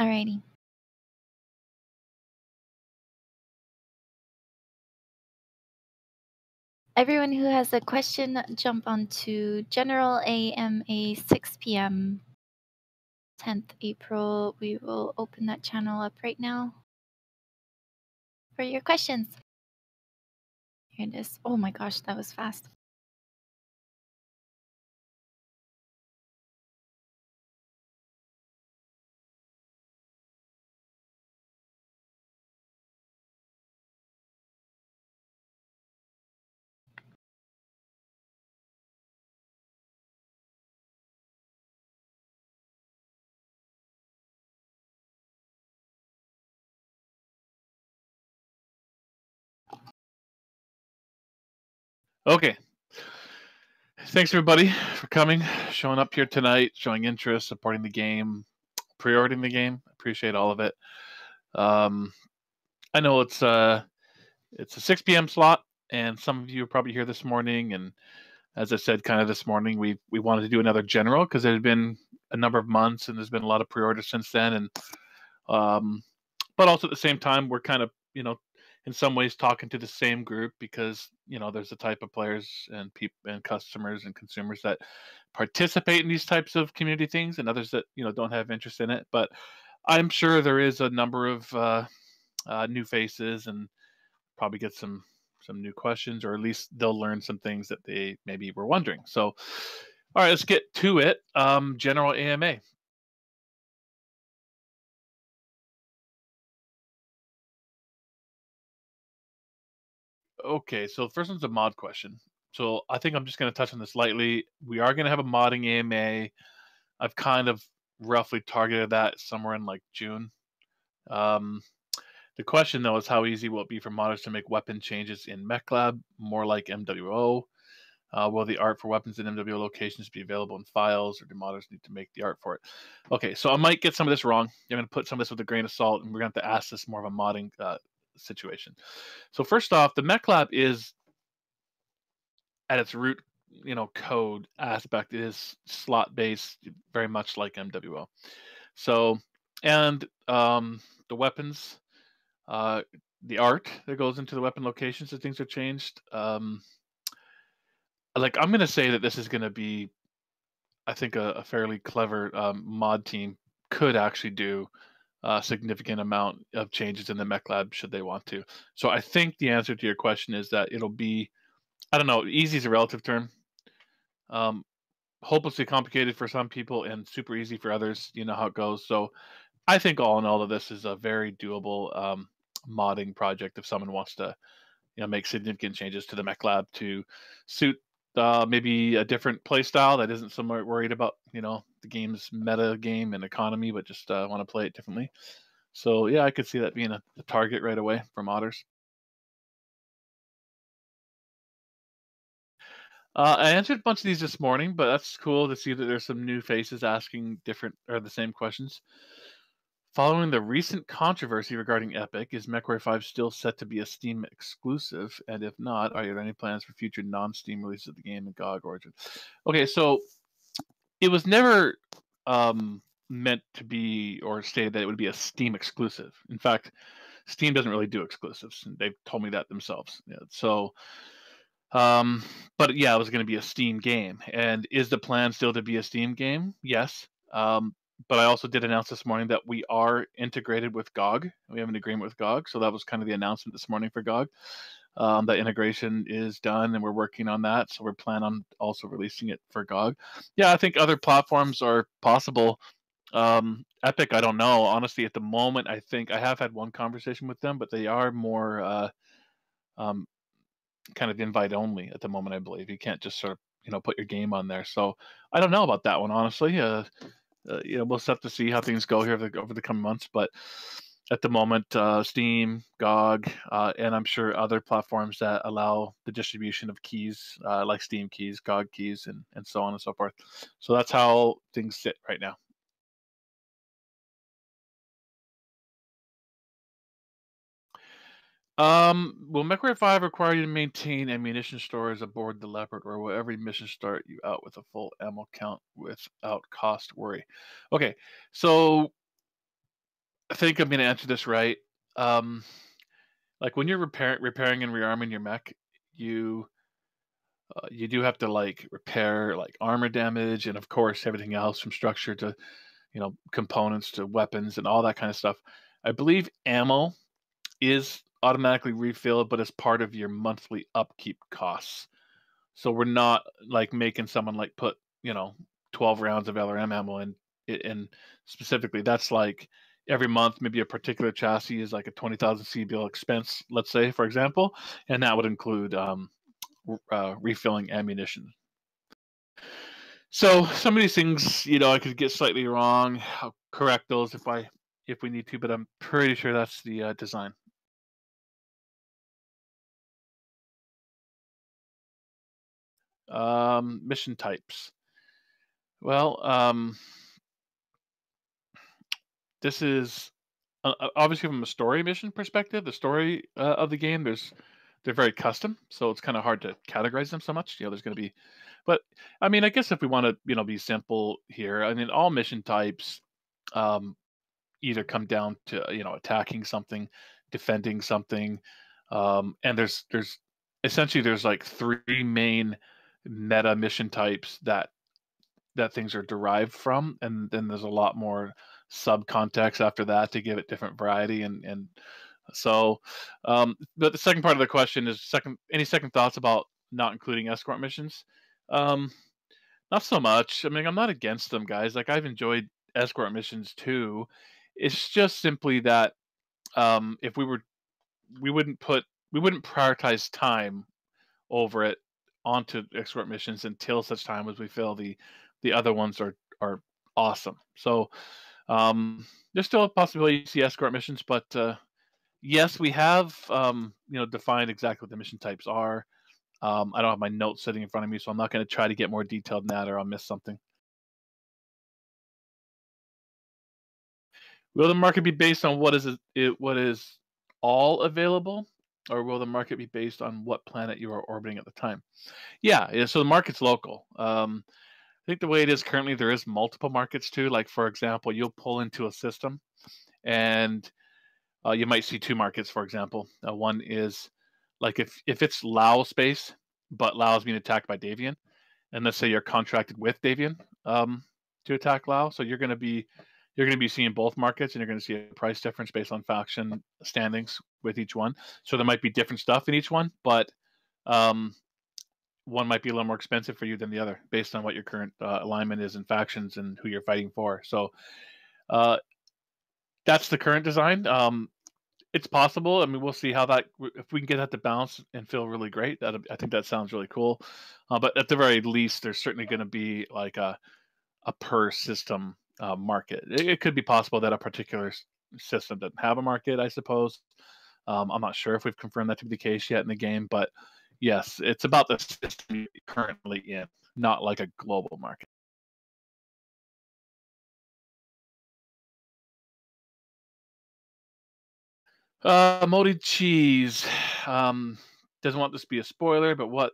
Alrighty. Everyone who has a question, jump onto General AMA 6 p.m. 10th April. We will open that channel up right now for your questions. Here it is. Oh my gosh, that was fast. Okay. Thanks everybody for coming, showing up here tonight, showing interest, supporting the game, pre-ordering the game. Appreciate all of it. I know it's a 6 p.m. slot, and some of you are probably here this morning. And as I said, kind of this morning, we wanted to do another general because it had been a number of months, and there's been a lot of pre-orders since then. And but also at the same time, we're kind of in some ways talking to the same group because there's a type of players and people and customers and consumers that participate in these types of community things, and others that don't have interest in it. But I'm sure there is a number of new faces, and probably get some new questions, or at least they'll learn some things that they maybe were wondering. So, all right, let's get to it. General AMA. Okay, so the first one's a mod question. So I think I'm just going to touch on this lightly. We are going to have a modding AMA. I've kind of roughly targeted that somewhere in like June. The question though is how easy will it be for modders to make weapon changes in MechLab, more like MWO? Will the art for weapons in MWO locations be available in files, or do modders need to make the art for it? Okay, so I might get some of this wrong. I'm going to put some of this with a grain of salt, and we're going to have to ask this more of a modding situation. So first off, the MechLab is at its root, code aspect is slot based, very much like MWO. So, and the weapons, the art that goes into the weapon locations, and things are changed. Like I'm gonna say that this is gonna be, I think, a fairly clever mod team could actually do a significant amount of changes in the MechLab should they want to. So I think the answer to your question is that it'll be, I don't know, easy is a relative term. Hopelessly complicated for some people and super easy for others. You know how it goes. So I think all in all of this is a very doable modding project if someone wants to, make significant changes to the MechLab to suit maybe a different play style that isn't so worried about the game's meta game and economy, but just want to play it differently. So yeah, I could see that being a target right away for modders. I answered a bunch of these this morning, but that's cool to see that there's some new faces asking different or the same questions. Following the recent controversy regarding Epic, is Mechwarrior 5 still set to be a Steam exclusive? And if not, are there any plans for future non-Steam releases of the game in GOG Origin? Okay, so it was never meant to be or stated that it would be a Steam exclusive. In fact, Steam doesn't really do exclusives. They've told me that themselves. Yeah, so, but yeah, it was going to be a Steam game. And is the plan still to be a Steam game? Yes. But I also did announce this morning that we are integrated with GOG. We have an agreement with GOG. So that was kind of the announcement this morning for GOG. That integration is done, and we're working on that. So we're planning on also releasing it for GOG. Yeah, I think other platforms are possible. Epic, I don't know. Honestly, at the moment, I think I have had one conversation with them, but they are more kind of invite only at the moment, I believe. You can't just sort of, put your game on there. So I don't know about that one, honestly. We'll just have to see how things go here over the coming months. But at the moment, Steam, GOG, and I'm sure other platforms that allow the distribution of keys, like Steam keys, GOG keys, and so on and so forth. So that's how things sit right now. Will Mechwarrior 5 require you to maintain ammunition stores aboard the Leopard, or will every mission start you out with a full ammo count without cost worry? Okay, so I think I'm gonna answer this right. Um, like when you're repairing and rearming your mech, you you do have to like repair like armor damage and of course everything else from structure to components to weapons and all that kind of stuff. I believe ammo is automatically refilled, but as part of your monthly upkeep costs. So we're not like making someone like put 12 rounds of LRM ammo in. And specifically, that's like every month, maybe a particular chassis is like a 20,000 CBL expense, let's say, for example, and that would include refilling ammunition. So some of these things, I could get slightly wrong. I'll correct those if we need to, but I'm pretty sure that's the design. Mission types. Well, this is obviously from a story mission perspective. The story of the game, they're very custom, so it's kind of hard to categorize them so much. There's going to be, but I mean, I guess if we want to, be simple here, I mean, all mission types um, either come down to attacking something, defending something, and there's essentially there's like three main meta mission types that things are derived from, and then there's a lot more subcontext after that to give it different variety and so. But the second part of the question is any second thoughts about not including escort missions? Um, Not so much. I mean, I'm not against them, guys. Like I've enjoyed escort missions too. It's just simply that if we wouldn't prioritize time over it onto escort missions until such time as we feel the other ones are awesome. So there's still a possibility to see escort missions, but yes, we have defined exactly what the mission types are. I don't have my notes sitting in front of me, so I'm not going to try to get more detailed than that, or I'll miss something. Will the market be based on what is all available, or will the market be based on what planet you are orbiting at the time? Yeah. So the market's local. I think the way it is currently, there is multiple markets too. Like for example, you'll pull into a system, and you might see two markets. For example, one is like if it's Lao space, but Lao is being attacked by Davian, and let's say you're contracted with Davian to attack Lao, so you're going to be seeing both markets, and you're going to see a price difference based on faction standings with each one. So there might be different stuff in each one, but um, one might be a little more expensive for you than the other based on what your current alignment is in factions and who you're fighting for. So uh, that's the current design. It's possible. I mean, we'll see how that if we can get that to bounce and feel really great. That I think that sounds really cool. But at the very least, there's certainly going to be like a per system market. It could be possible that a particular system doesn't have a market, I suppose. I'm not sure if we've confirmed that to be the case yet in the game, but yes, it's about the system you're currently in, not like a global market. Molded cheese. Um, doesn't want this to be a spoiler, but what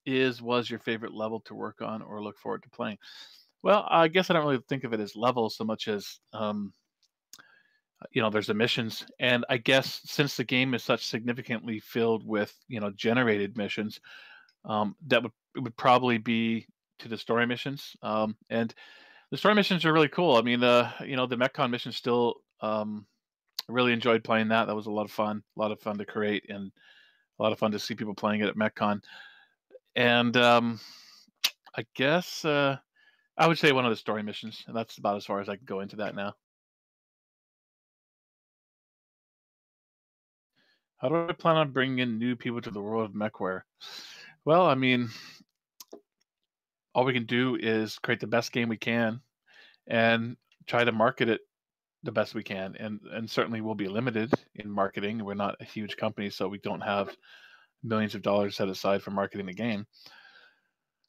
was your favorite level to work on or look forward to playing? Well, I guess I don't really think of it as levels so much as there's emissions, and I guess since the game is such significantly filled with generated missions, that would probably be to the story missions. And the story missions are really cool. I mean, the MechCon mission still. I really enjoyed playing that. That was a lot of fun to create, and a lot of fun to see people playing it at MechCon. And I guess I would say one of the story missions, and that's about as far as I can go into that now. How do I plan on bringing in new people to the world of Mechware? Well, I mean, all we can do is create the best game we can and try to market it the best we can. And certainly we'll be limited in marketing. We're not a huge company, so we don't have millions of dollars set aside for marketing the game.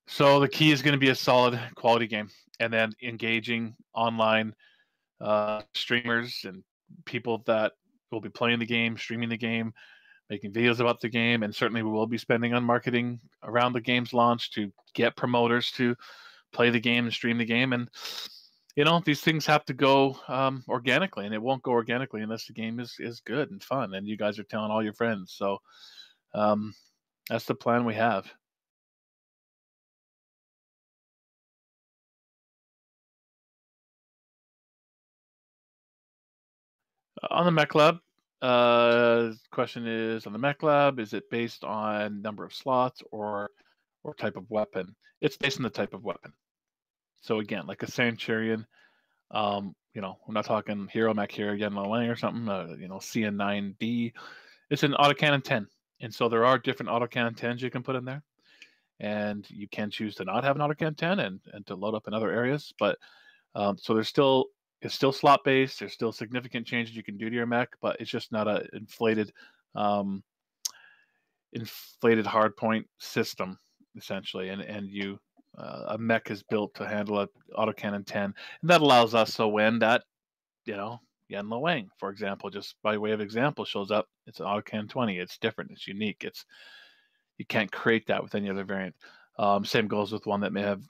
So the key is going to be a solid quality game, and then engaging online streamers and people that will be playing the game, streaming the game, making videos about the game, and certainly we will be spending on marketing around the game's launch to get promoters to play the game and stream the game. And these things have to go organically, and it won't go organically unless the game is good and fun, and you guys are telling all your friends. So um, that's the plan we have. On the Mech Lab, question is on the Mech Lab, is it based on number of slots or type of weapon? It's based on the type of weapon. So again, like a Centurion, we're not talking Hero Mech here, Yenlo Wang or something, CN9D. It's an autocannon 10. And so there are different autocannon 10s you can put in there. And you can choose to not have an autocannon 10 and to load up in other areas. But so it's still slot based. There's still significant changes you can do to your mech, but it's just not a um, inflated hardpoint system essentially. And a mech is built to handle an autocannon 10, and that allows us. So when that Yan Lo Wang, for example, just by way of example, shows up, it's an autocannon 20. It's different. It's unique. You can't create that with any other variant. Same goes with one that may have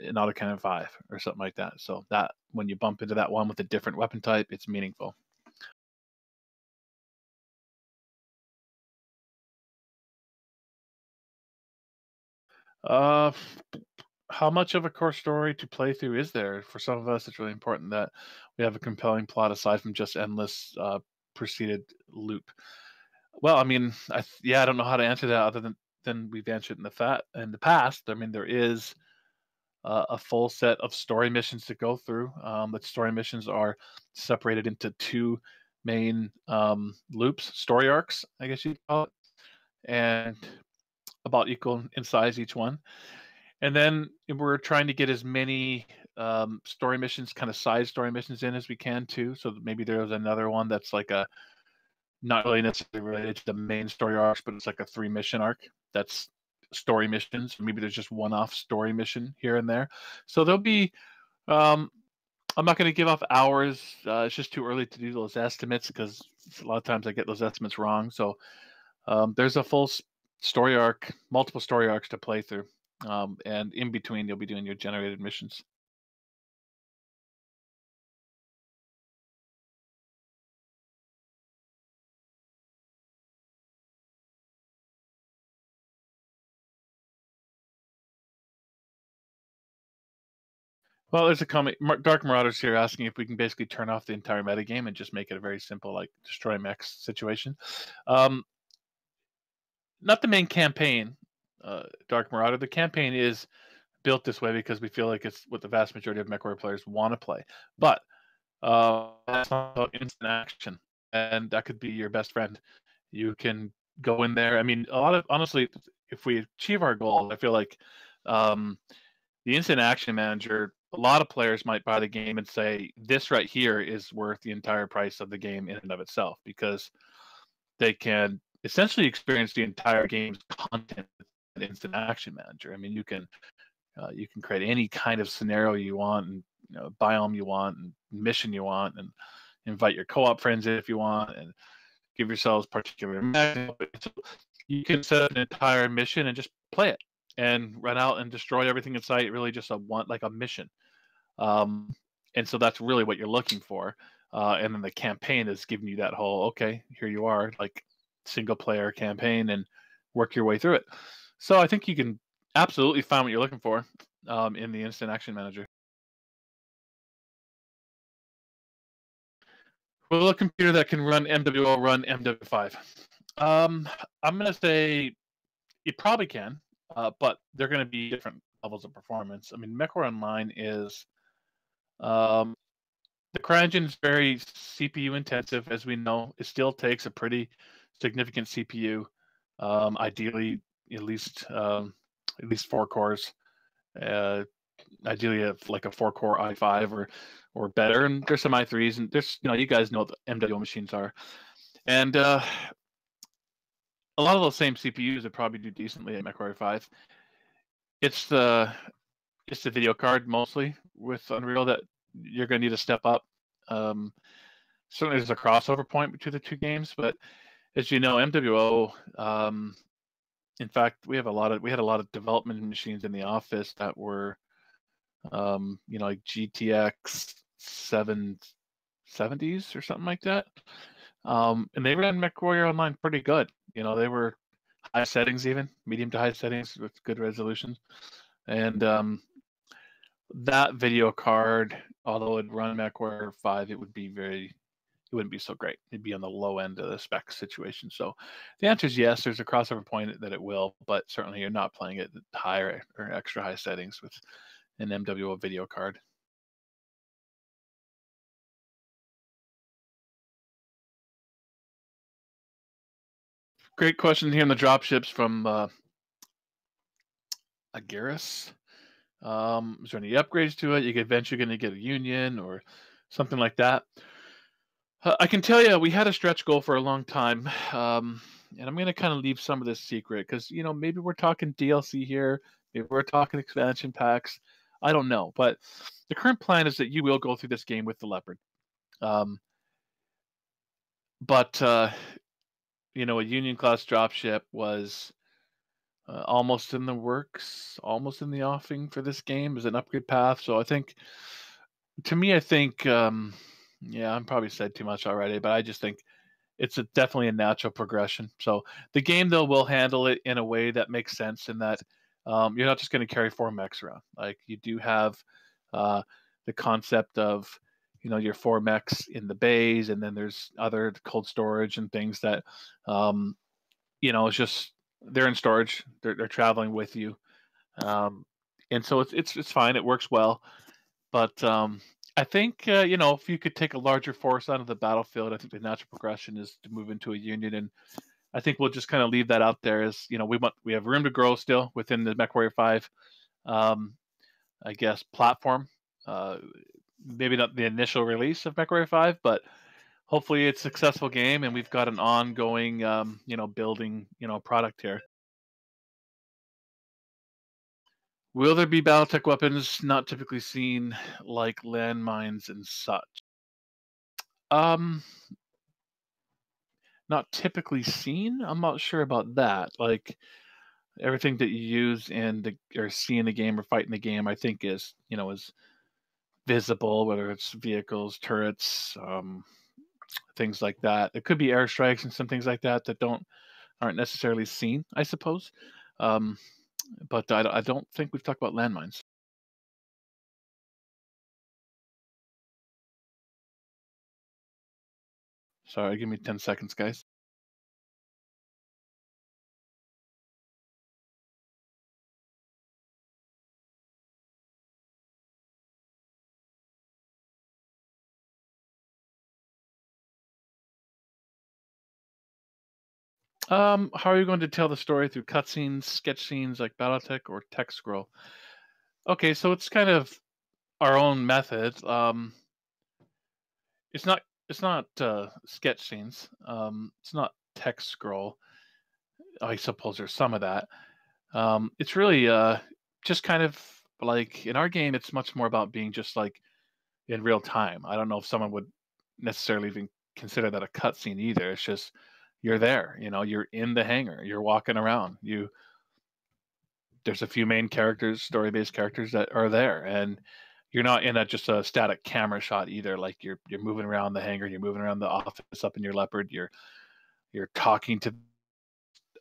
an autocannon 5 or something like that. So that when you bump into that one with a different weapon type, it's meaningful. Uh, how much of a core story to play through is there? For some of us, it's really important that we have a compelling plot aside from just endless proceeded loop. Well, I mean, I don't know how to answer that other than we've answered in the past. I mean, there is a full set of story missions to go through. The story missions are separated into two main loops, story arcs, I guess you'd call it, and about equal in size each one. And then we're trying to get as many story missions, kind of side story missions in as we can too. So maybe there's another one that's like a not really necessarily related to the main story arcs, but it's like a 3-mission arc that's story missions. Maybe there's just one-off story mission here and there. So there'll be. I'm not going to give off hours. It's just too early to do those estimates because a lot of times I get those estimates wrong. So there's a full story arc, multiple story arcs to play through, and in between you'll be doing your generated missions. Well, there's a comment. Dark Marauders here asking if we can basically turn off the entire metagame and just make it a very simple, like, destroy mechs situation. Not the main campaign, Dark Marauder. The campaign is built this way because we feel like it's what the vast majority of Mechwarrior players want to play. But that's not about instant action, and that could be your best friend. You can go in there. I mean, honestly, if we achieve our goal, I feel like um, the instant action manager, a lot of players might buy the game and say, this right here is worth the entire price of the game in and of itself, because they can essentially experience the entire game's content with an instant action manager. I mean, you can create any kind of scenario you want, and biome you want, and mission you want, and invite your co-op friends in if you want, and give yourselves particular mech. You can set up an entire mission and just play it and run out and destroy everything in sight. Really, just like a mission. Um, and so that's really what you're looking for. And then the campaign is giving you that whole, okay, here you are, like, single player campaign, and work your way through it. So I think you can absolutely find what you're looking for in the instant action manager. Will a computer that can run MWO run MW5? Um, I'm going to say it probably can, but they're going to be different levels of performance. I mean, Mechwarrior Online is um, the CryEngine is very CPU intensive, as we know. It still takes a pretty significant CPU, ideally at least 4 cores. Uh, Ideally, like a 4-core i5 or better. And there's some i3s, and there's you guys know what the MWO machines are, and a lot of those same CPUs would probably do decently at Mechwarrior 5. It's the video card mostly with Unreal that you're going to need to step up. Certainly, there's a crossover point between the two games, but as you know, MWO. In fact, we had a lot of development machines in the office that were like GTX 770s or something like that. And they ran Mechwarrior online pretty good. They were high settings, even medium to high settings with good resolution. And that video card, although it'd run Mechwarrior 5, it wouldn't be so great. It'd be on the low end of the spec situation. So the answer is yes, there's a crossover point that it will, but certainly you're not playing it at higher or extra high settings with an MW video card. Great question here in the dropships from Agaris. Is there any upgrades to it? You could eventually going to get a union or something like that. I can tell you, we had a stretch goal for a long time, and I'm going to kind of leave some of this secret because maybe we're talking DLC here, maybe we're talking expansion packs. I don't know, but the current plan is that you will go through this game with the Leopard. But a Union class dropship was almost in the works, almost in the offing for this game as an upgrade path. So I think, yeah, I'm probably said too much already, but I just think it's definitely a natural progression. So the game, though, will handle it in a way that makes sense in that you're not just going to carry 4 mechs around. Like, you do have the concept of, your 4 mechs in the bays, and then there's other cold storage and things that, it's just they're in storage. They're traveling with you. And so it's fine. It works well. But I think if you could take a larger force onto the battlefield, I think the natural progression is to move into a union, and I think we'll just kind of leave that out there as we have room to grow still within the Mechwarrior 5, I guess, platform. Maybe not the initial release of Mechwarrior 5, but hopefully it's a successful game, and we've got an ongoing building product here. Will there be Battletech weapons not typically seen, like landmines and such? Not typically seen. I'm not sure about that. Like, everything that you use or see in the game or fight in the game, I think is visible, whether it's vehicles, turrets, things like that. It could be airstrikes and some things like that that aren't necessarily seen, I suppose. But I don't think we've talked about landmines. Sorry, give me 10 seconds, guys. How are you going to tell the story through cutscenes, sketch scenes like Battletech, or text scroll? Okay, so it's kind of our own method. It's not sketch scenes. It's not text scroll. I suppose there's some of that. It's really just kind of like in our game. It's much more about being just like in real time. I don't know if someone would necessarily even consider that a cutscene either. It's just you're there. You're in the hangar. You're walking around. There's a few main characters, story-based characters that are there, and you're not in just a static camera shot either. Like, you're moving around the hangar, you're moving around the office up in your Leopard, you're talking to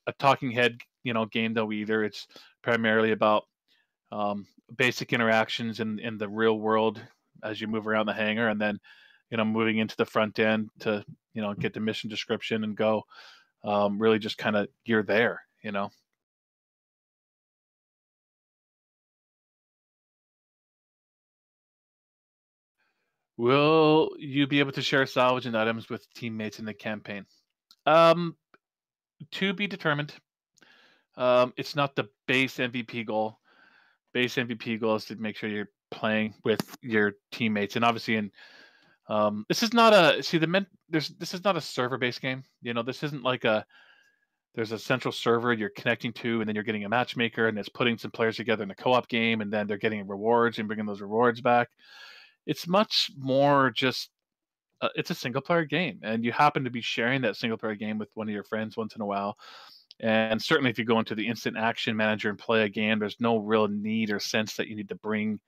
a talking head, game, though. Either it's primarily about basic interactions in the real world as you move around the hangar, and then moving into the front end to get the mission description and go. Really just kind of you're there. Will you be able to share salvage and items with teammates in the campaign? Um, to be determined. It's not the base MVP goal. Base MVP goal is to make sure you're playing with your teammates, and obviously, this is not a this is not a server-based game. This isn't like there's a central server you're connecting to, and then you're getting a matchmaker, and it's putting some players together in a co-op game, and then they're getting rewards and bringing those rewards back. It's much more just it's a single player game, and you happen to be sharing that single player game with one of your friends once in a while. And certainly if you go into the instant action manager and play a game, there's no real need or sense that you need to bring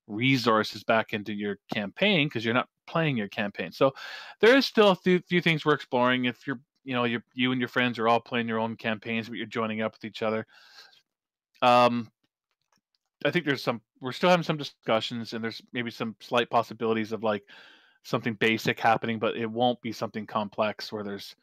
resources back into your campaign because you're not playing your campaign. So there is still a few things we're exploring. If you and your friends are all playing your own campaigns, but you're joining up with each other. I think we're still having some discussions, and there's maybe some slight possibilities of like something basic happening, but it won't be something complex where there's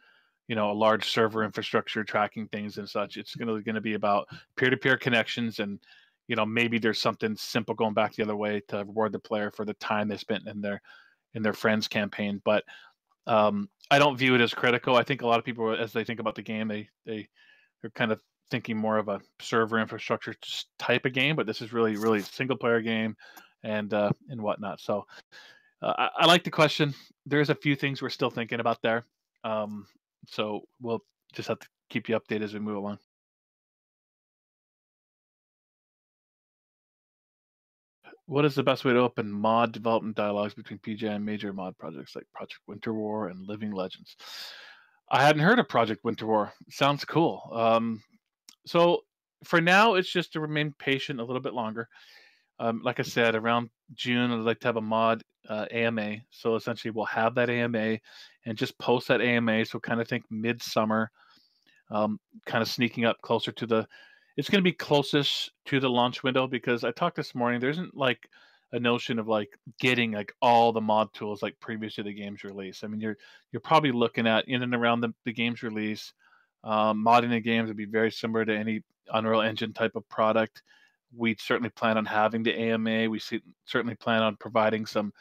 a large server infrastructure tracking things and such. It's going to be about peer-to-peer connections, and maybe there's something simple going back the other way to reward the player for the time they spent in their friends campaign. But I don't view it as critical. I think a lot of people, as they think about the game, they're kind of thinking more of a server infrastructure type of game, but this is really single player game and whatnot. So I like the question. There's a few things we're still thinking about there. So we'll just have to keep you updated as we move along. What is the best way to open mod development dialogues between PJ and major mod projects like Project Winter War and Living Legends? I hadn't heard of Project Winter War. Sounds cool. So for now, it's just to remain patient a little bit longer. Like I said, around June, I'd like to have a mod AMA. So essentially, we'll have that AMA and just post that AMA. So kind of think midsummer, kind of sneaking up closer to the. It's going to be closest to the launch window because I talked this morning. There isn't like a notion of like getting like all the mod tools like previous to the game's release. I mean, you're probably looking at in and around the game's release. Modding the games would be very similar to any Unreal Engine type of product. We certainly plan on having the AMA. Certainly plan on providing some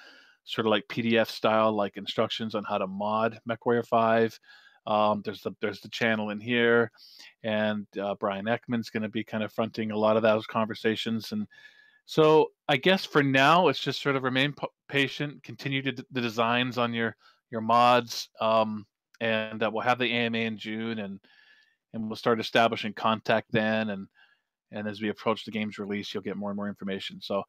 sort of like PDF style like instructions on how to mod Mechwarrior 5. There's the channel in here, and Brian Ekman's going to be kind of fronting a lot of those conversations. And so I guess for now, it's just sort of remain patient, continue the designs on your mods, and we'll have the AMA in June, and we'll start establishing contact then. And as we approach the game's release, you'll get more and more information. So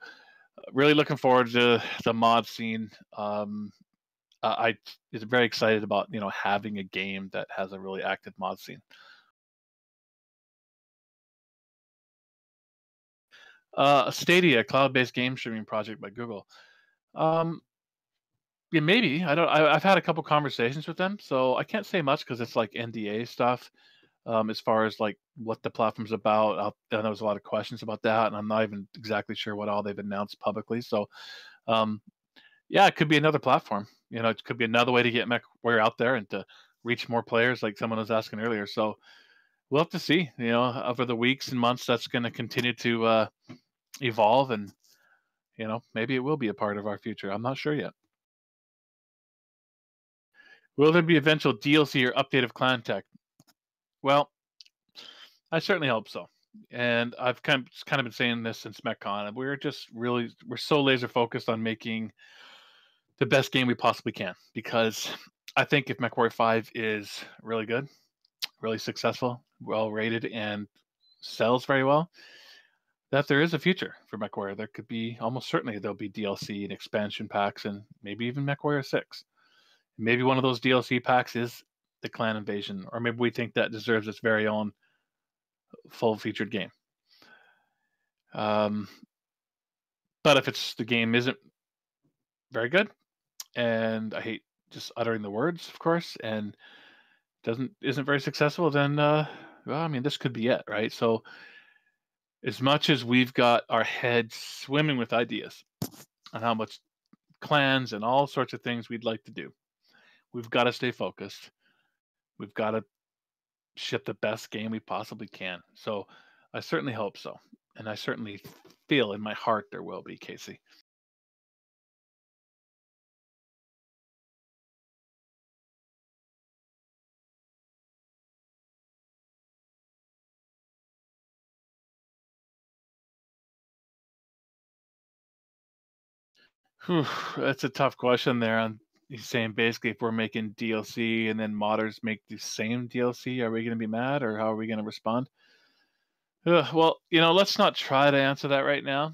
really looking forward to the mod scene. I is very excited about having a game that has a really active mod scene. Stadia, a cloud-based game streaming project by Google. Yeah, maybe. I don't. I've had a couple conversations with them, so I can't say much because it's like NDA stuff. As far as like what the platform's about, there was a lot of questions about that, and I'm not even exactly sure what all they've announced publicly. So, um, yeah, it could be another platform. It could be another way to get MechWarrior out there and to reach more players, like someone was asking earlier. So we'll have to see. Over the weeks and months, that's going to continue to evolve, and maybe it will be a part of our future. I'm not sure yet. Will there be eventual DLC or update of Clan Tech? Well, I certainly hope so. And I've kind of been saying this since MechCon. We're so laser focused on making the best game we possibly can, because I think if MechWarrior 5 is really good, really successful, well rated, and sells very well, that there is a future for MechWarrior. There could be, almost certainly there'll be DLC and expansion packs, and maybe even MechWarrior 6. Maybe one of those DLC packs is the clan invasion, or maybe we think that deserves its very own full featured game. But if the game isn't very good, and I hate just uttering the words, of course, and isn't very successful, then well, I mean, this could be it, right? So as much as we've got our heads swimming with ideas on how much clans and all sorts of things we'd like to do, we've got to stay focused. We've got to ship the best game we possibly can. So I certainly hope so. And I certainly feel in my heart there will be, Casey. Whew, that's a tough question there. He's saying basically if we're making DLC and then modders make the same DLC, are we going to be mad, or how are we going to respond? Well, let's not try to answer that right now.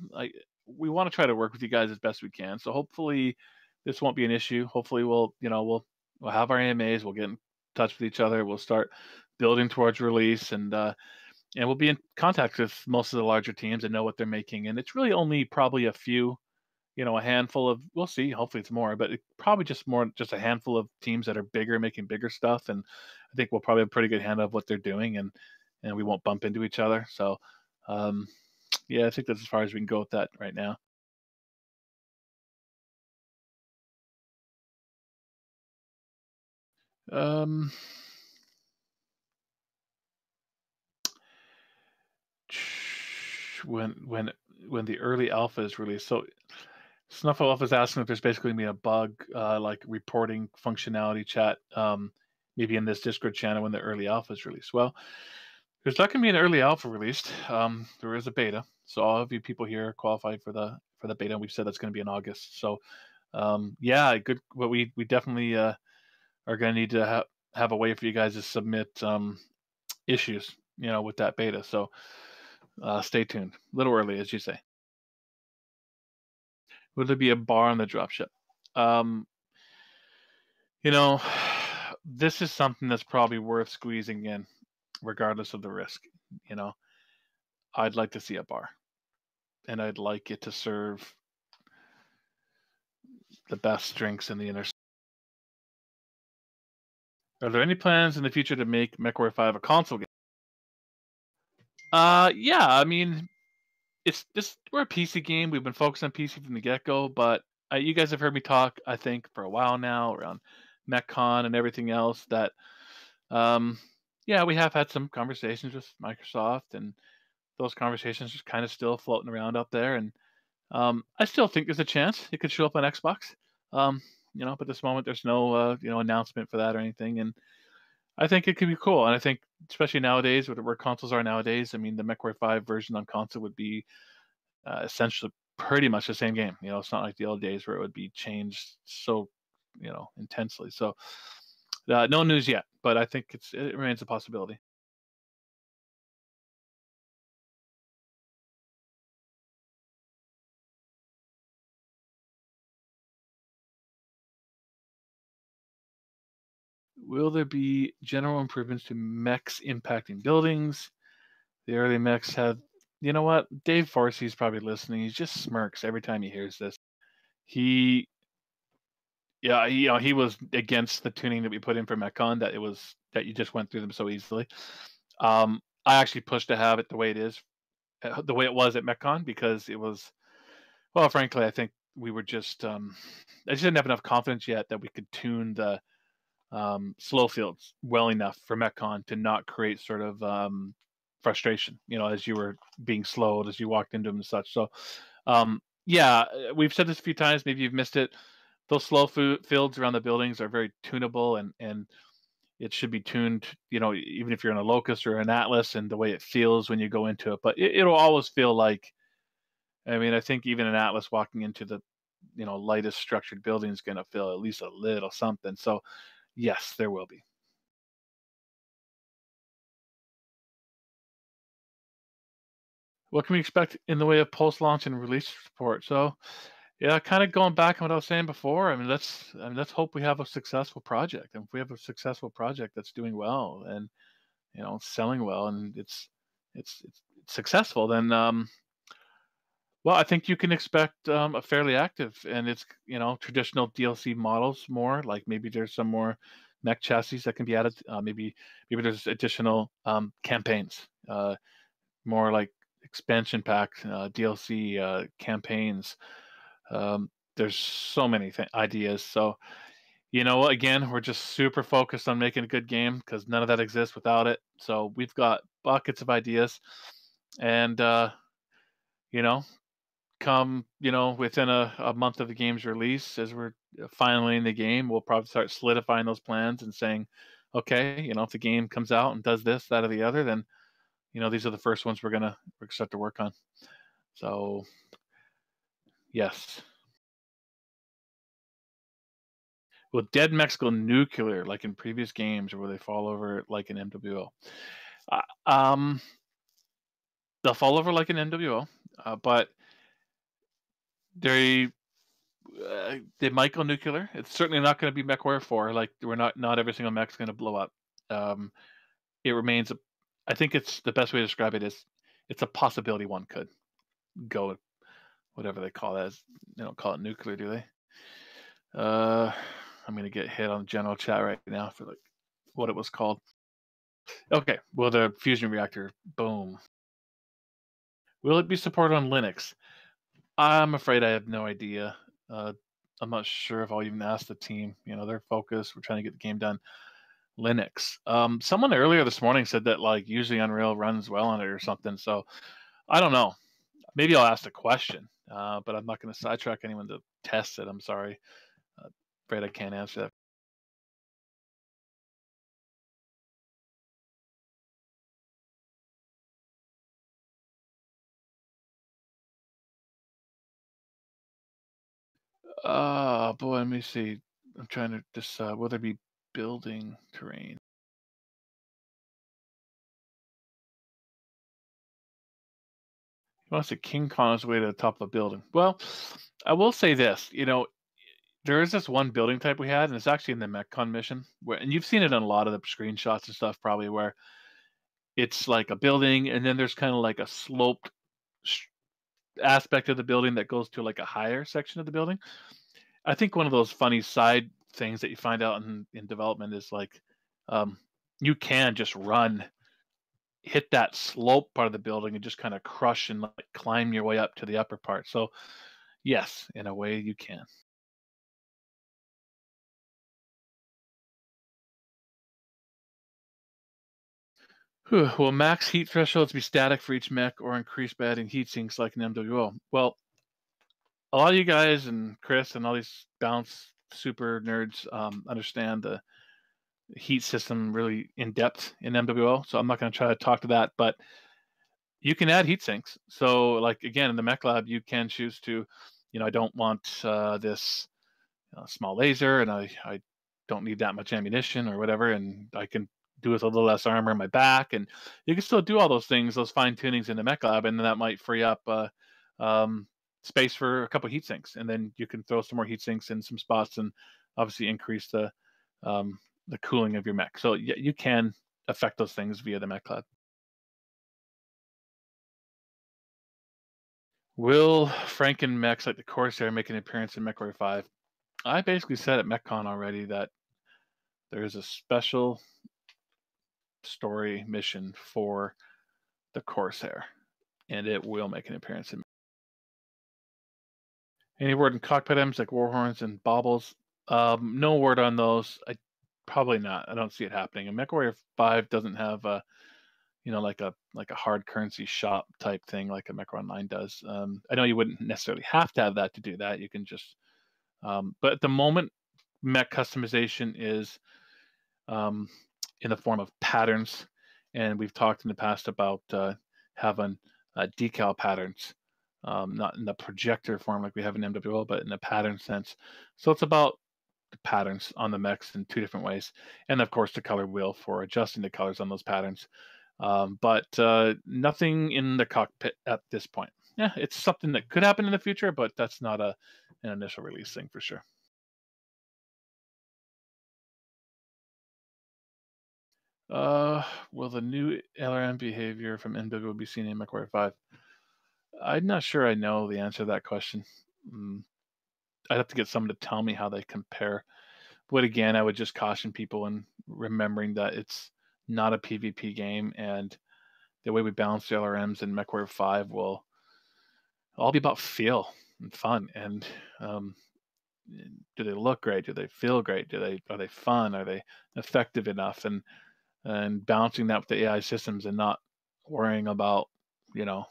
We want to try to work with you guys as best we can. So hopefully this won't be an issue. Hopefully we'll have our AMAs. We'll get in touch with each other. We'll start building towards release, and we'll be in contact with most of the larger teams and know what they're making. And it's really only probably a few a handful of, we'll see, hopefully it's more, but probably just a handful of teams that are bigger, making bigger stuff, and I think we'll probably have a pretty good handle of what they're doing, and we won't bump into each other. So, um, yeah, I think that's as far as we can go with that right now. Um, when when when the early alpha is released, so Snuffleup is asking if there's basically gonna be a bug, like reporting functionality chat, maybe in this Discord channel when the early alpha is released. Well, there's not gonna be an early alpha released. There is a beta, so all of you people here are qualified for the beta. We've said that's gonna be in August. So, yeah, good. But we definitely are gonna need to have a way for you guys to submit issues, with that beta. So stay tuned. A little early, as you say. Will there be a bar on the dropship? Um, you know, this is something that's probably worth squeezing in, regardless of the risk. You know, I'd like to see a bar, and I'd like it to serve the best drinks in the inner. Are there any plans in the future to make MechWarrior 5 a console game? Yeah. I mean, it's just we're a PC game. We've been focused on PC from the get go, but you guys have heard me talk, I think, for a while now around MechCon and everything else. That, um, yeah, we have had some conversations with Microsoft, and those conversations just kind of still floating around out there. And I still think there's a chance it could show up on Xbox. Um, but at this moment, there's no announcement for that or anything. And I think it could be cool. And I think, especially nowadays, where consoles are nowadays, I mean, the MechWarrior 5 version on console would be essentially pretty much the same game. It's not like the old days where it would be changed so, intensely. So, no news yet, but I think it remains a possibility. Will there be general improvements to mechs impacting buildings? The early mechs had, you know what? Dave Forsey's probably listening. He just smirks every time he hears this. He, yeah, he was against the tuning that we put in for MechCon, that you just went through them so easily. I actually pushed to have it the way it is, the way it was at MechCon, because it was, well, frankly, I think we were just, I just didn't have enough confidence yet that we could tune the slow fields well enough for MechCon to not create sort of frustration, as you were being slowed as you walked into them and such. So, yeah, we've said this a few times. Maybe you've missed it. Those slow fields around the buildings are very tunable, and it should be tuned, even if you're in a Locust or an Atlas, and the way it feels when you go into it. But it'll always feel like, I mean, I think even an Atlas walking into the, lightest structured building is going to feel at least a little something. So, yes, there will be. What can we expect in the way of post-launch and release support? So, yeah, kind of going back on what I was saying before. I mean, let's hope we have a successful project. And if we have a successful project that's doing well, and selling well, and it's successful, then well, I think you can expect a fairly active, and it's traditional DLC models more. Like maybe there's some more mech chassis that can be added. Maybe there's additional campaigns. More like expansion pack, DLC campaigns. There's so many ideas. So, again, we're just super focused on making a good game, because none of that exists without it. So we've got buckets of ideas, and you know, come within a month of the game's release, as we're finally in the game, we'll probably start solidifying those plans and saying, okay, if the game comes out and does this, that, or the other, then these are the first ones we're start to work on. So, yes. Will dead mechs go nuclear like in previous games, or will they fall over like an MWO? Uh, um, they'll fall over like an MWO, but they they might go nuclear. It's certainly not going to be Mechwarrior 4. Like, we're not every single mech's going to blow up. Um, it remains. I think it's the best way to describe it is it's a possibility one could go whatever they call that. They don't call it nuclear, do they? I'm gonna get hit on general chat right now for like what it was called. Okay, well, the fusion reactor. Boom. Will it be supported on Linux? I'm afraid I have no idea. Uh, I'm not sure if I'll even ask the team. They're focused. We're trying to get the game done. Linux. Someone earlier this morning said that like usually Unreal runs well on it or something. So I don't know. Maybe I'll ask the question, but I'm not going to sidetrack anyone to test it. I'm sorry. Afraid I can't answer that. Boy, let me see. I'm trying to decide. Will there be building terrain? He wants to King Kong his way to the top of a building. Well, I will say this. There is this one building type we had, and it's actually in the MechCon mission, and you've seen it on a lot of the screenshots and stuff, probably, where it's like a building, and then there's kind of like a sloped aspect of the building that goes to like a higher section of the building. I think one of those funny side things that you find out in development is like you can just hit that slope part of the building and just kind of crush and like climb your way up to the upper part. So yes, in a way you can. Will max heat thresholds be static for each mech or increase by adding heat sinks like an MWO? Well, a lot of you guys and Chris and all these bounce super nerds understand the heat system really in depth in MWO, so I'm not going to try to talk to that, but you can add heat sinks. So like again in the mech lab, you can choose to, I don't want this small laser, and I don't need that much ammunition or whatever, and I can do with a little less armor in my back, and you can still do all those things, those fine tunings in the mech lab, and then that might free up um, space for a couple heat sinks, and then you can throw some more heat sinks in some spots, and obviously increase the cooling of your mech. So yeah, you can affect those things via the mech lab. Will Franken mechs like the Corsair make an appearance in Mechwarrior 5? I basically said at MechCon already that there is a special story mission for the Corsair, and it will make an appearance in. Any word in cockpit items like warhorns and baubles? No word on those. Probably not. I don't see it happening. And MechWarrior 5 doesn't have a, like a hard currency shop type thing like a Mech Online does. I know you wouldn't necessarily have to have that to do that. You can just, but at the moment, mech customization is in the form of patterns, and we've talked in the past about having decal patterns, not in the projector form like we have in MWO, but in the pattern sense. So it's about the patterns on the mechs in two different ways, and of course the color wheel for adjusting the colors on those patterns. But nothing in the cockpit at this point. Yeah, it's something that could happen in the future, but that's not an initial release thing for sure. Will the new LRM behavior from NW be seen in Mechwarrior 5? I'm not sure I know the answer to that question. I'd have to get someone to tell me how they compare. But again, I would just caution people in remembering that it's not a PvP game, and the way we balance the LRMs in Mechwarrior 5 will all be about feel and fun. And do they look great? Do they feel great? Are they fun? Are they effective enough? And balancing that with the AI systems and not worrying about, you know,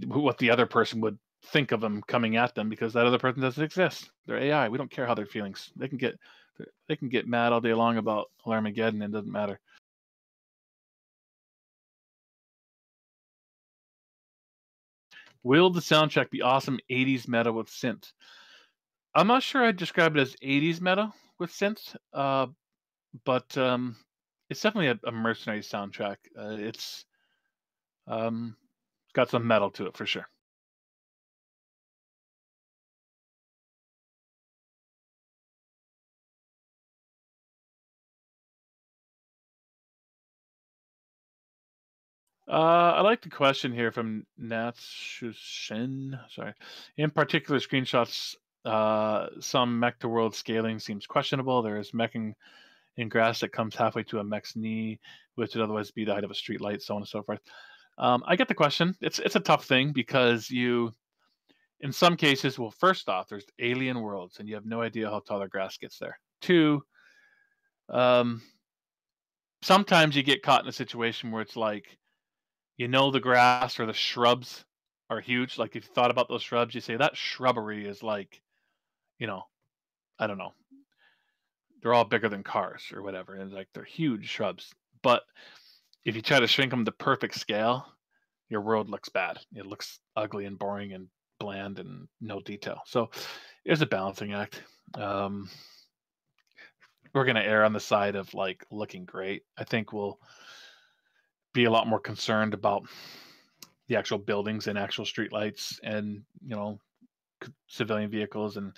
what the other person would think of them coming at them, because that other person doesn't exist. They're AI. We don't care how their feelings. They can get mad all day long about Armageddon, and it doesn't matter. Will the soundtrack be awesome 80s meta with synth? I'm not sure I'd describe it as 80s meta with synth, but it's definitely a mercenary soundtrack. It's got some metal to it for sure. I like the question here from Natsushin. Sorry. In particular, screenshots, some mech to world scaling seems questionable. There is meching in grass that comes halfway to a mech's knee, which would otherwise be the height of a street light, so on and so forth. I get the question. It's a tough thing because in some cases, well, first off, there's alien worlds, and you have no idea how tall the grass gets there. Two, um, sometimes you get caught in a situation where it's like, the grass or the shrubs are huge. Like if you thought about those shrubs, you say that shrubbery is like, you know, I don't know, they're all bigger than cars or whatever, and like they're huge shrubs. But if you try to shrink them to perfect scale, your world looks bad. It looks ugly and boring and bland and no detail. So it's a balancing act. Um, we're gonna err on the side of like looking great. I think we'll be a lot more concerned about the actual buildings and actual streetlights and civilian vehicles and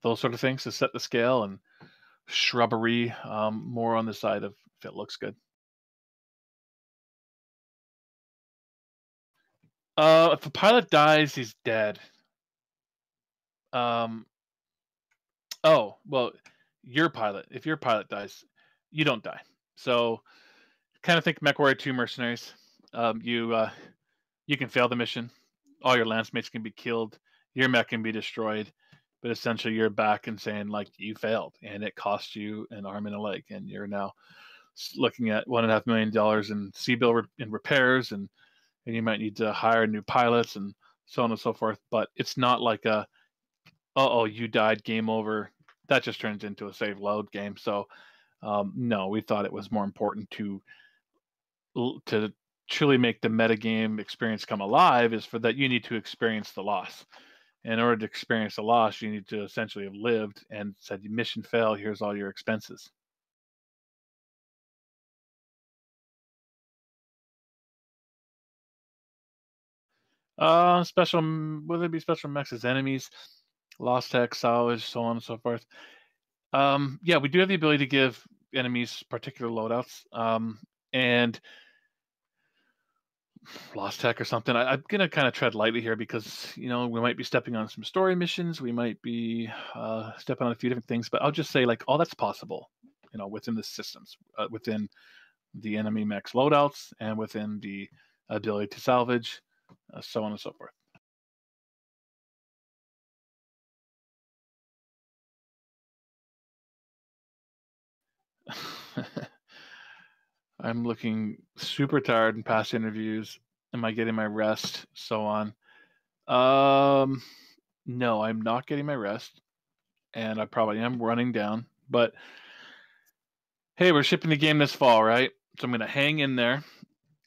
those sort of things to set the scale, and shrubbery more on the side of if it looks good. If the pilot dies, he's dead. Um, oh well, if your pilot dies, you don't die. So kind of think Mechwarrior 2 Mercenaries. You can fail the mission. All your lancemates can be killed. Your mech can be destroyed. But essentially, you're back and saying, like, you failed. And it cost you an arm and a leg. And you're now looking at $1.5 million in C-bill in repairs. And you might need to hire new pilots and so on and so forth. But it's not like oh, you died, game over. That just turns into a save load game. So, no, we thought it was more important to truly make the metagame experience come alive is for that you need to experience the loss. In order to experience the loss, you need to essentially have lived and said, mission fail, here's all your expenses. Special, whether it be special mechs as enemies, lost tech, salvage, so on and so forth. Yeah, we do have the ability to give enemies particular loadouts. And lost tech or something. I'm gonna kind of tread lightly here because we might be stepping on some story missions. We might be stepping on a few different things, but I'll just say like all that's possible, within the systems, within the enemy mech's loadouts, and within the ability to salvage, so on and so forth. I'm looking super tired in past interviews. Am I getting my rest? So on. No, I'm not getting my rest, and I probably am running down. But hey, we're shipping the game this fall, right? So I'm gonna hang in there,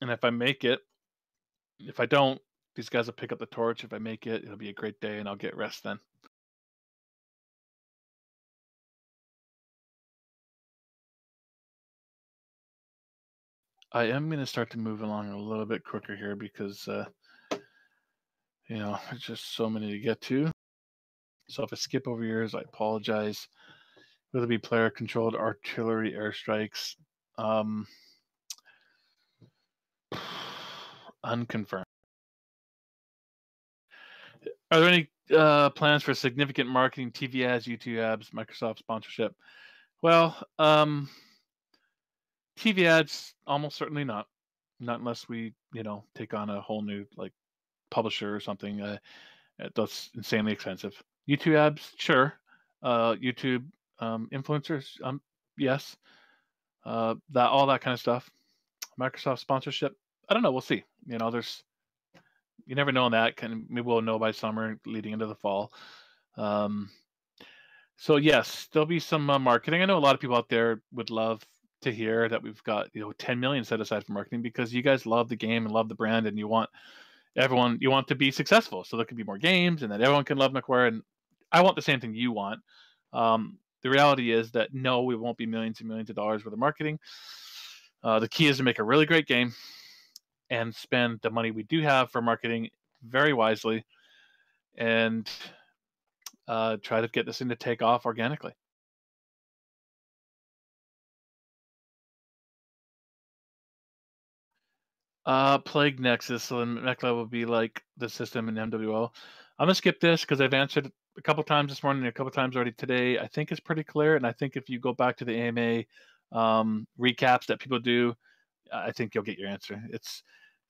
and if I make it, if I don't, these guys will pick up the torch. If I make it, it'll be a great day, and I'll get rest then. I am gonna start to move along a little bit quicker here because there's just so many to get to. So if I skip over yours, I apologize. Will it be player-controlled artillery airstrikes? Unconfirmed. Are there any plans for significant marketing, TV ads, YouTube ads, Microsoft sponsorship? Well, TV ads, almost certainly not. Not unless we, take on a whole new like publisher or something. That's insanely expensive. YouTube ads, sure. YouTube influencers, yes. That all that kind of stuff. Microsoft sponsorship, I don't know. We'll see. You never know on that. Maybe we'll know by summer, leading into the fall. So yes, there'll be some marketing. I know a lot of people out there would love to hear that we've got 10 million set aside for marketing because you guys love the game and love the brand, and you want to be successful. So there could be more games, and that everyone can love Mechwarrior. And I want the same thing you want. The reality is that no, we won't be millions and millions of dollars worth of marketing. The key is to make a really great game and spend the money we do have for marketing very wisely, and try to get this thing to take off organically. Plague Nexus, so then Mechla will be like the system in MWO. I'm gonna skip this because I've answered it a couple times this morning, a couple times already today. I think it's pretty clear, and I think if you go back to the AMA recaps that people do, I think you'll get your answer. It's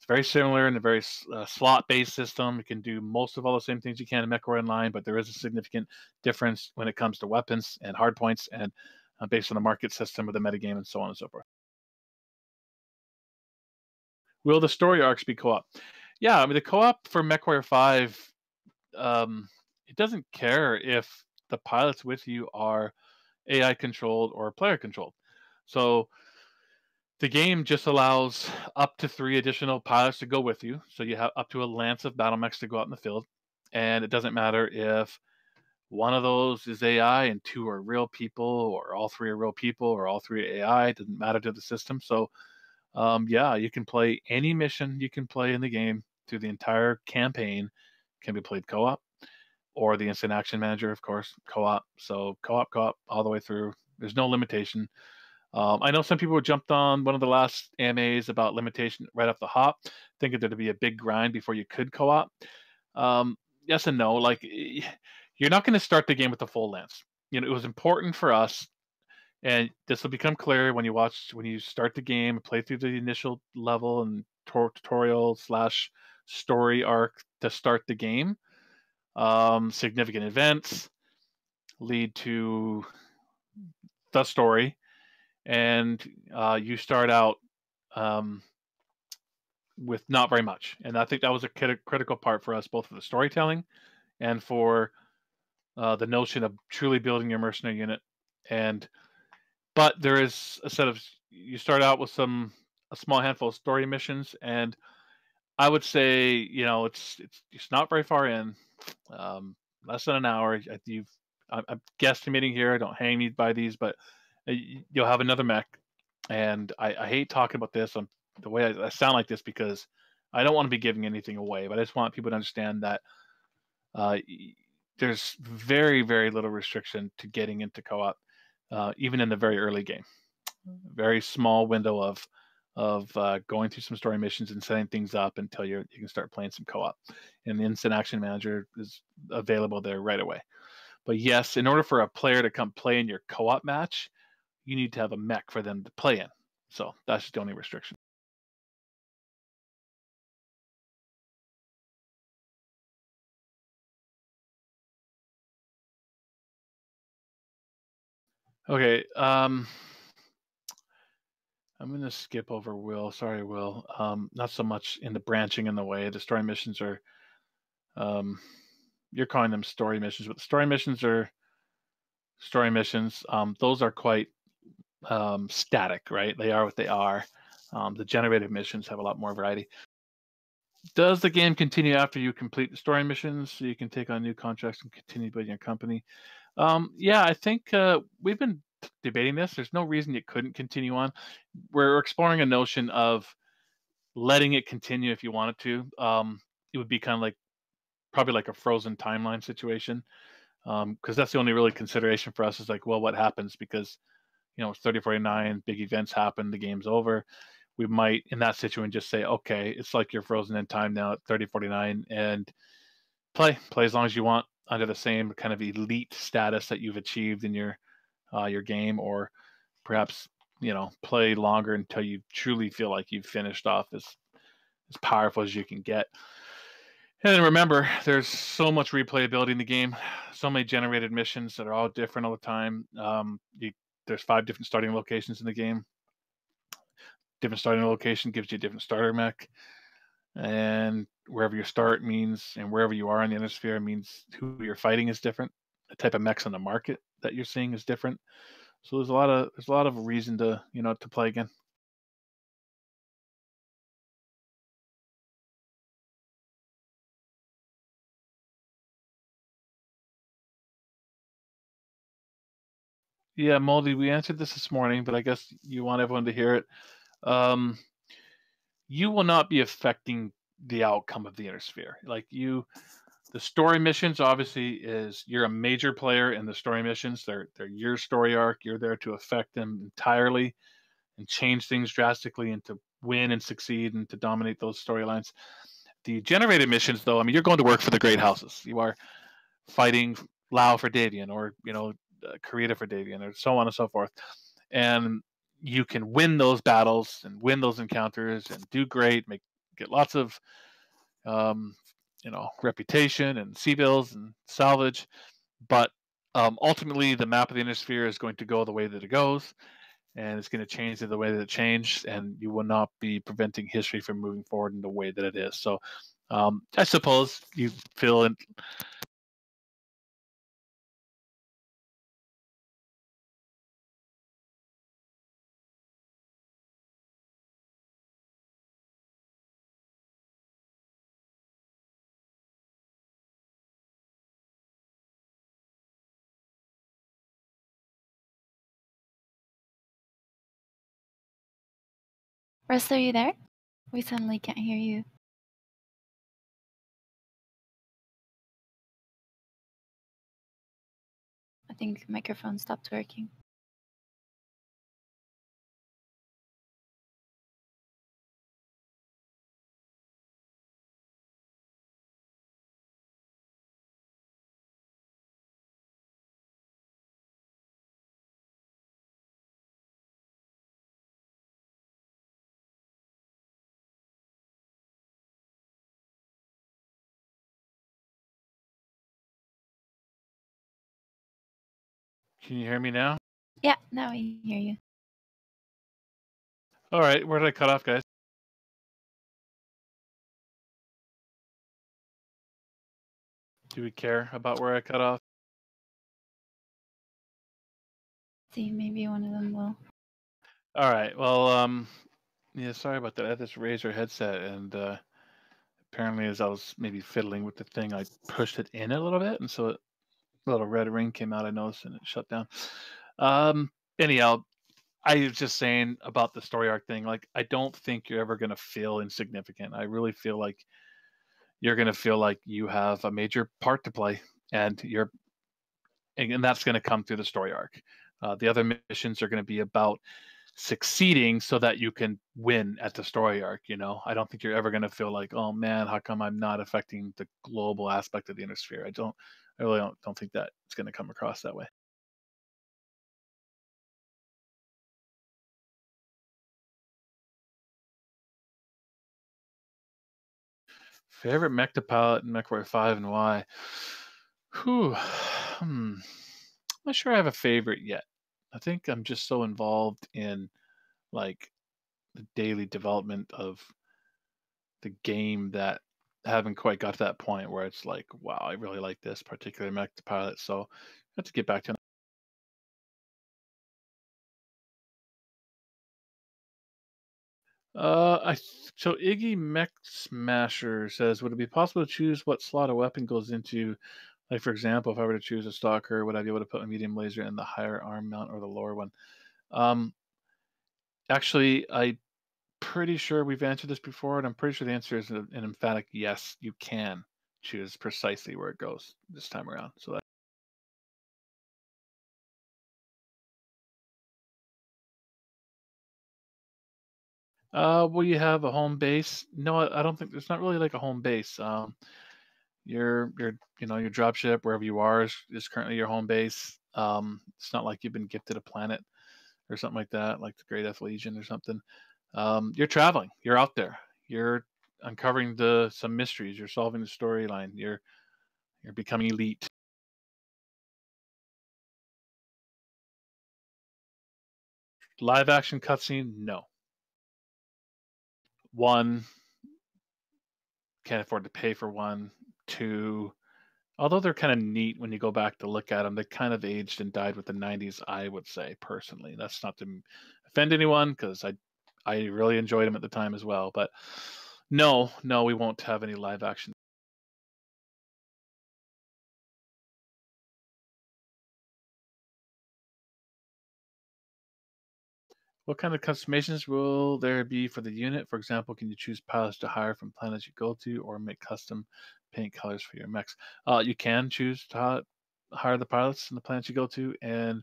very similar in a very slot-based system. You can do most of all the same things you can in Mechwarrior Online, but there is a significant difference when it comes to weapons and hard points, and based on the market system of the metagame and so on and so forth. Will the story arcs be co-op? Yeah, I mean the co-op for Mechwarrior 5, it doesn't care if the pilots with you are AI controlled or player controlled. So the game just allows up to 3 additional pilots to go with you. So you have up to a lance of battle mechs to go out in the field. And it doesn't matter if one of those is AI and 2 are real people, or all 3 are real people, or all 3 are AI. It doesn't matter to the system. So yeah, you can play any mission you can play in the game through the entire campaign can be played co-op, or the instant action manager, of course, co-op. So co-op all the way through. There's no limitation. I know some people jumped on one of the last AMAs about limitation right off the hop, thinking there'd be a big grind before you could co-op. Yes and no. Like you're not going to start the game with the full lance. You know, it was important for us, and this will become clear when you start the game, play through the initial level and tutorial slash story arc to start the game. Significant events lead to the story, and you start out um, with not very much. And I think that was a critical part for us, both for the storytelling and for the notion of truly building your mercenary unit. And but there is a set of you start out with a small handful of story missions, and I would say it's not very far in, less than an hour. I'm guesstimating here. Don't hang me by these, but you'll have another mech, and I hate talking about this on the way I sound like this because I don't want to be giving anything away, but I just want people to understand that uh, there's very very little restriction to getting into co-op, even in the very early game. Very small window of going through some story missions and setting things up until you can start playing some co-op, and the instant action manager is available there right away. But yes, in order for a player to come play in your co-op match, you need to have a mech for them to play in. So that's the only restriction. Okay, I'm gonna skip over Will. Sorry, Will. Not so much in the branching in the way. The story missions are, um, you're calling them story missions, but the story missions are story missions. Those are quite static, right? They are what they are. The generated missions have a lot more variety. Does the game continue after you complete the story missions, so you can take on new contracts and continue building your company? Yeah, I think we've been debating this. There's no reason it couldn't continue on. We're exploring a notion of letting it continue if you wanted to. It would be kind of like probably like a frozen timeline situation, because that's the only really consideration for us is like, well, what happens? Because 3049, big events happen, the game's over. We might, in that situation, just say, okay, it's like you're frozen in time now at 3049, and play as long as you want under the same kind of elite status that you've achieved in your game, or perhaps play longer until you truly feel like you've finished off as powerful as you can get. And then remember, there's so much replayability in the game, so many generated missions that are all different all the time. There's 5 different starting locations in the game. Different starting location gives you a different starter mech, and wherever you start means, and wherever you are in the Innisphere means who you're fighting is different. The type of mechs on the market that you're seeing is different. So there's a lot of reason to play again. Yeah, Moldy, we answered this morning, but I guess you want everyone to hear it. Um, you will not be affecting the outcome of the Innisphere. The story missions obviously is you're a major player in the story missions. They're your story arc. You're there to affect them entirely and change things drastically and to win and succeed and to dominate those storylines. The generated missions, though, I mean, you're going to work for the great houses. You are fighting Lao for Davian, or Karita for Davian, or so on and so forth. And you can win those battles and win those encounters and do great, get lots of reputation and sea bills and salvage. But ultimately, the map of the inner sphere is going to go the way that it goes, and it's going to change the way that it changed, and you will not be preventing history from moving forward in the way that it is. So I suppose you feel in. Russ, are you there? We suddenly can't hear you. I think the microphone stopped working. Can you hear me now? Yeah, now we hear you. All right, where did I cut off, guys? Do we care about where I cut off? See, maybe one of them will. All right. Well, yeah, sorry about that. I had this Razer headset, and apparently, as I was maybe fiddling with the thing, I pushed it in a little bit, and so a little red ring came out. I noticed, and it shut down. Anyhow, I was just saying about the story arc thing. Like, I don't think you're ever gonna feel insignificant. I really feel like you're gonna feel like you have a major part to play, and that's going to come through the story arc. The other missions are going to be about succeeding so that you can win at the story arc. I don't think you're ever going to feel like, oh man, how come I'm not affecting the global aspect of the inner sphere? I really don't think that it's going to come across that way. Favorite mech to pilot in Mechwarrior 5 and why? Whew. I'm not sure I have a favorite yet. I think I'm just so involved in like the daily development of the game that I haven't quite got to that point where it's like, wow, I really like this particular mech to pilot. So I have to get back to. So Iggy Mech Smasher says, would it be possible to choose what slot a weapon goes into? Like, for example, if I were to choose a Stalker, would I be able to put a medium laser in the higher arm mount or the lower one? Um, Actually, I'm pretty sure we've answered this before, and I'm pretty sure the answer is an emphatic yes. You can choose precisely where it goes this time around. So that. Will you have a home base? No, I don't think there's not really like a home base. Your dropship wherever you are is currently your home base. It's not like you've been gifted a planet or something like that, like the Great F Legion or something. You're traveling. You're out there. You're uncovering some mysteries. You're solving the storyline. You're becoming elite. Live action cutscene? No. One, can't afford to pay for one. Two, although they're kind of neat when you go back to look at them, they kind of aged and died with the 90s, I would say, personally. That's not to offend anyone because I really enjoyed them at the time as well. But no, we won't have any live action. What kind of customizations will there be for the unit? For example, can you choose pilots to hire from planets you go to or make custom paint colors for your mechs? You can choose to hire the pilots and the planets you go to, and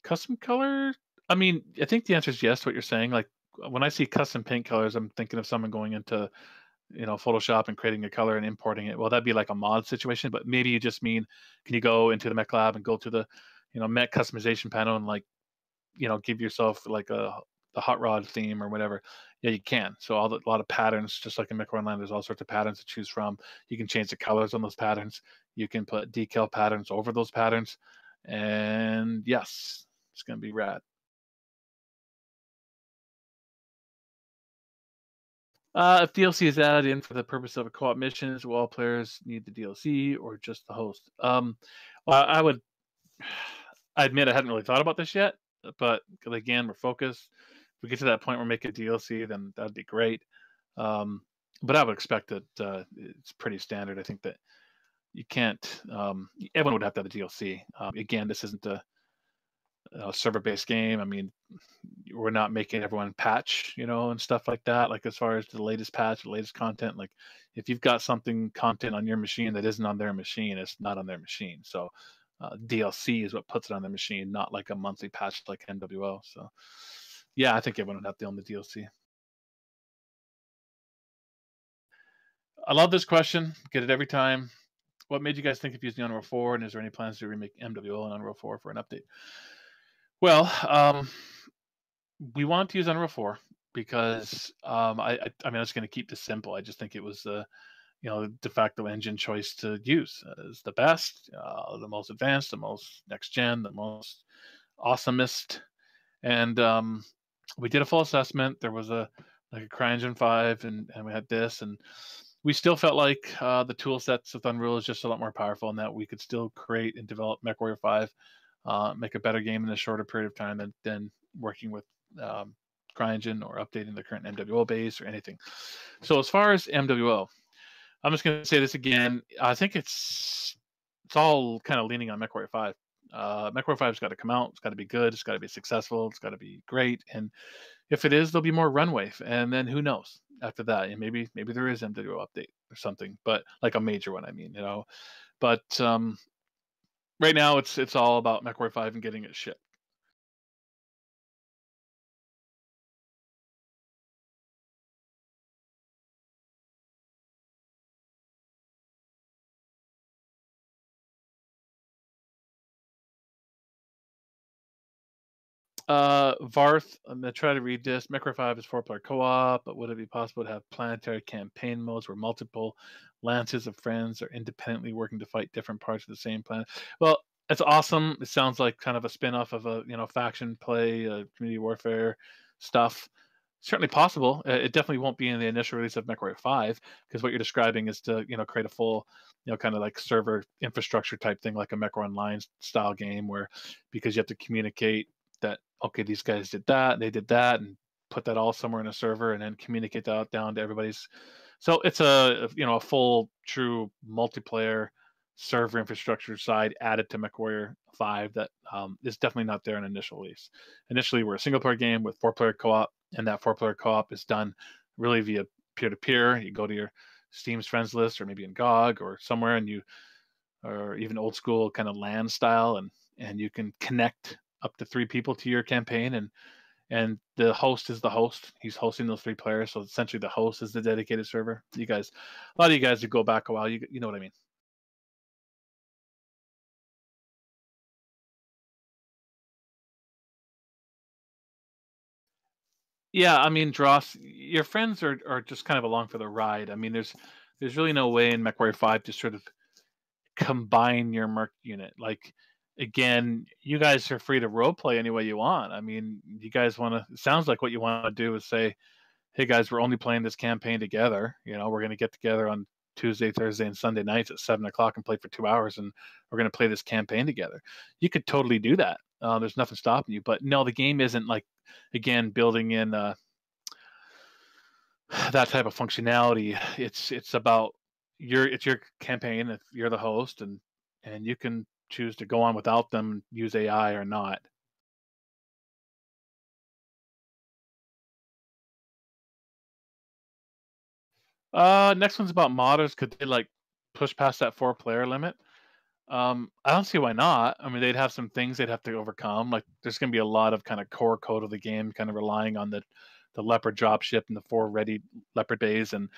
custom color. I mean, I think the answer is yes to what you're saying. Like, when I see custom paint colors, I'm thinking of someone going into Photoshop and creating a color and importing it. Well, that'd be like a mod situation, but maybe you just mean, can you go into the Mech Lab and go to the Mech customization panel and like give yourself like the hot rod theme or whatever. Yeah, you can. So a lot of patterns, just like in Mech Online, there's all sorts of patterns to choose from. You can change the colors on those patterns. You can put decal patterns over those patterns, and yes, it's gonna be rad. If DLC is added in for the purpose of a co-op mission, will all players need the DLC or just the host? Well, I admit I hadn't really thought about this yet, but again, we're focused. If we get to that point where we make a DLC, then that'd be great. Um, but I would expect that it's pretty standard. I think that you can't. Everyone would have to have a DLC. Again, this isn't a server-based game. I mean, we're not making everyone patch, and stuff like that. Like as far as the latest patch, the latest content. Like if you've got content on your machine that isn't on their machine, it's not on their machine. So DLC is what puts it on the machine, not like a monthly patch like NWO. So yeah, I think everyone would have to own the DLC. I love this question. Get it every time. What made you guys think of using Unreal 4, and is there any plans to remake MWO and Unreal 4 for an update? Well, we want to use Unreal 4 because I mean, I was going to keep this simple. I just think it was the de facto engine choice to use. Is the best, the most advanced, the most next gen, the most awesomest. And we did a full assessment. There was a CryEngine 5, and we had this, and we still felt like the tool sets with Unreal is just a lot more powerful, and that we could still create and develop Mechwarrior 5, make a better game in a shorter period of time than working with CryEngine or updating the current MWO base or anything. So as far as MWO, I'm just going to say this again. I think it's all kind of leaning on Mechwarrior 5. Mechwarrior 5's got to come out. It's got to be good. It's got to be successful. It's got to be great. And if it is, there'll be more runway. And then who knows after that? And maybe there is MWO update or something, but like a major one. I mean, But right now, it's all about Mechwarrior 5 and getting it shipped. Varth, I'm gonna try to read this. Mechwarrior 5 is 4-player co-op, but would it be possible to have planetary campaign modes where multiple lances of friends are independently working to fight different parts of the same planet? Well, it's awesome. It sounds like kind of a spin-off of a faction play, community warfare stuff. Certainly possible. It definitely won't be in the initial release of Mechwarrior 5, because what you're describing is to create a full kind of like server infrastructure type thing, like a Mech Online style game, where because you have to communicate that, okay, these guys did that, they did that, and put that all somewhere in a server, and then communicate that down to everybody's. So it's a full true multiplayer server infrastructure side added to Mechwarrior 5 that is definitely not there in initial release. Initially, we're a single player game with 4-player co-op, and that 4-player co-op is done really via peer-to-peer. You go to your Steam's friends list, or maybe in GOG or somewhere, and or even old school kind of LAN style, and you can connect up to 3 people to your campaign, and the host is the host. He's hosting those 3 players, so essentially the host is the dedicated server. A lot of you guys who go back a while, you know what I mean. Yeah, I mean, Dross, your friends are just kind of along for the ride. I mean, there's really no way in Mechwarrior 5 to sort of combine your merc unit. Like, again, you guys are free to roleplay any way you want. I mean, you guys want to. It sounds like what you want to do is say, "Hey guys, we're only playing this campaign together. We're going to get together on Tuesday, Thursday, and Sunday nights at 7 o'clock and play for 2 hours, and we're going to play this campaign together." You could totally do that. There's nothing stopping you. But no, the game isn't like, again, building in that type of functionality. It's about it's your campaign. If you're the host, and you can choose to go on without them, use AI or not. Next one's about modders. Could they like push past that 4-player limit? I don't see why not. I mean, they'd have some things they'd have to overcome. Like, there's going to be a lot of kind of core code of the game, kind of relying on the the Leopard dropship and the 4 ready Leopard bays, and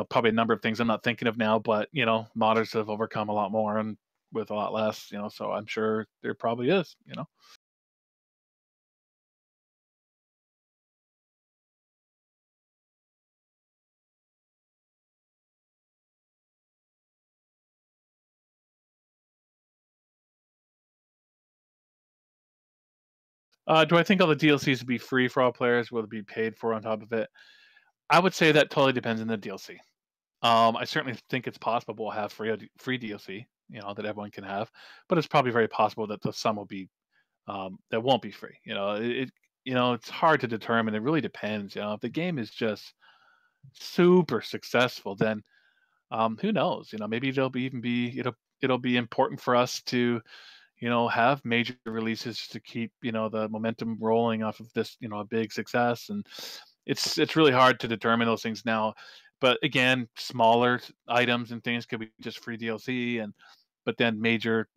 probably a number of things I'm not thinking of now. But modders have overcome a lot more and with a lot less. So I'm sure there probably is. Do I think all the DLCs would be free for all players? Will it be paid for on top of it? I would say that totally depends on the DLC. I certainly think it's possible we'll have free DLC, that everyone can have, but it's probably very possible that some will be that won't be free. It's hard to determine. It really depends. If the game is just super successful, then who knows? Maybe it'll be important for us to have major releases to keep, the momentum rolling off of this, a big success. And it's really hard to determine those things now. But again, smaller items and things could be just free DLC, but then major,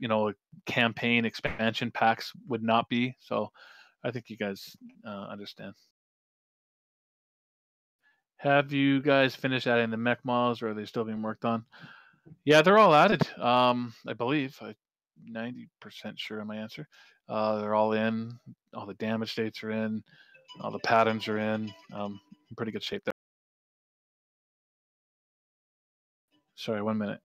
campaign expansion packs would not be. So I think you guys understand. Have you guys finished adding the mech models, or are they still being worked on? Yeah, they're all added. I believe. 90% sure on my answer. They're all in. All the damage states are in. All the patterns are in. In pretty good shape there. Sorry, 1 minute.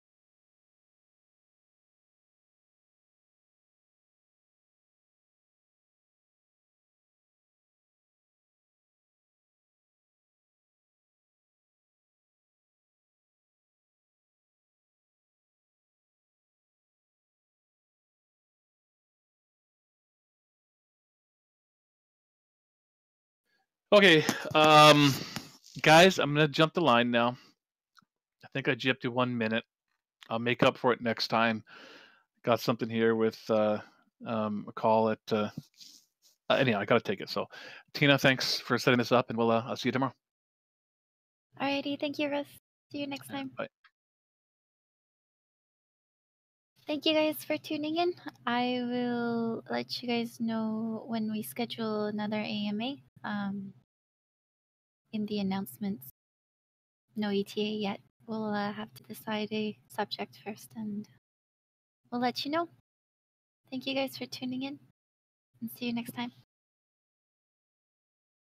Okay, guys, I'm gonna jump the line now. I think I gypped you 1 minute. I'll make up for it next time. Got something here with a call at. Anyhow, I gotta take it. So, Tina, thanks for setting this up, and I'll see you tomorrow. Alrighty, thank you, Russ. See you next time. Bye. Thank you guys for tuning in. I will let you guys know when we schedule another AMA. In the announcements, no ETA yet. We'll have to decide a subject first, and we'll let you know. Thank you guys for tuning in, and see you next time.